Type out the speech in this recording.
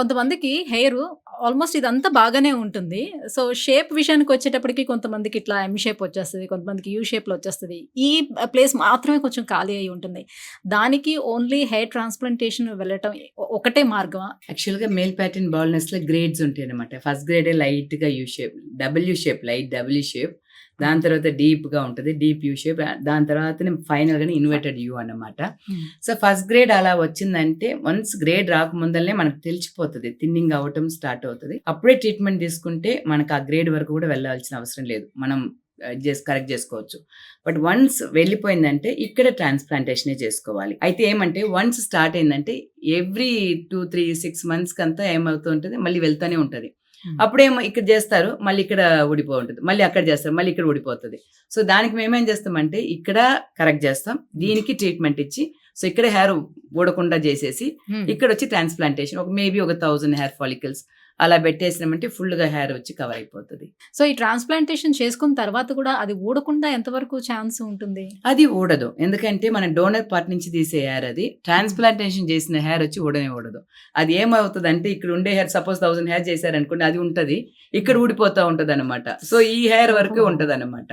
కొంతమందికి hair almost ఇదంతా బాగానే ఉంటుంది. సో, షేప్ విషయానికొచ్చేటప్పటికి కొంతమందికి ఇట్లా ఎమ్ షేప్ వచ్చేస్తది. కొంతమందికి యూ షేప్‌లో వచ్చేస్తది. ఈ ప్లేస్ మాత్రమే కొంచెం ఖాళీ అయ్యి ఉంటుంది. దానికి ఓన్లీ హెయిర్ ట్రాన్స్‌ప్లాంటేషన్ వెళ్ళటం ఒకటే మార్గమా? యాక్చువల్‌గా మేల్ ప్యాటర్న్ బాల్డ్‌నెస్‌లో గ్రేడ్స్ ఉంటాయన్నమాట. ఫస్ట్ గ్రేడే లైట్‌గా U shape, W shape, light W shape. దాని హ్మ్. తర్వాత డీప్‌గా ఉంటది. Deep U shape. దాని తర్వాతనే ఫైనల్‌గానే ఇన్వర్టెడ్ యూ అన్నమాట. హ్మ్. సో, ఫస్ట్ గ్రేడ్ అలా వచ్చిందంటే వన్స్ గ్రేడ్ రాకముందలనే మనకు తెలిసిపోతది. థిన్నింగ్ అవ్వటం స్టార్ట్ అవుతది. అప్పుడే ట్రీట్మెంట్ తీసుకుంటే మనకు ఆ గ్రేడ్ వరకు కూడా వెళ్ళాల్సిన అవసరం లేదు. మనం కరెక్ట్ చేసుకోవచ్చు. బట్ వన్స్ వెళ్ళిపోయిందంటే ఇక్కడ ట్రాన్స్‌ప్లాంటేషనే చేసుకోవాలి. అయితే ఏమంటే వన్స్ స్టార్ట్ అయిందంటే ఎవ్రీ 2, 3, 6 మంత్స్‌కంతా ఏమవుతూ ఉంటది మళ్ళీ వెళ్తానే ఉంటది. హ్మ్. అప్పుడేమో ఇక్కడ జేస్తారు. మళ్ళీ ఇక్కడ ఊడిపో ఉంటది. మళ్ళీ అక్కడ జేస్తారు. మళ్ళీ ఇక్కడ ఊడిపోతది. సో, దానికి మేమేం జేస్తామంటే ఇక్కడ కరెక్ట్ జేస్తాం. హ్మ్. దీనికి ట్రీట్మెంట్ ఇచ్చి సో, ఇక్కడ హెయిర్ ఊడకుండా జేసేసి హ్మ్. ఇక్కడొచ్చి ట్రాన్స్‌ప్లాంటేషన్ ఒక మేబీ ఒక 1000 హెయిర్ ఫాలికల్స్ అలా పెట్టేసినామంటే ఫుల్‌గా హెయిర్ వచ్చి కవర్ అయిపోతది. సో, ఈ ట్రాన్స్‌ప్లాంటేషన్ చేసుకున్న తర్వాత కూడా అది ఊడకుండా ఎంతవరకు ఛాన్స్ ఉంటుంది? అది ఊడదు. ఎందుకంటే మన డోనర్ పార్ట్ నుంచి తీసే హెయిర్ అది. హ్మ్. ట్రాన్స్‌ప్లాంటేషన్ చేసిన హెయిర్ వచ్చి ఊడనే ఊడదు. అది ఏమవుతదంటే ఇక్కడ ఉండే హెయిర్ సపోజ్ 1000 హెయిర్ చేశారనుకోండి అది ఉంటది. ఇక్కడ హ్మ్. ఊడిపోతా ఉంటదనమాట. సో, ఈ హెయిర్ వరకే ఓహోహో! ఉంటదనమాట.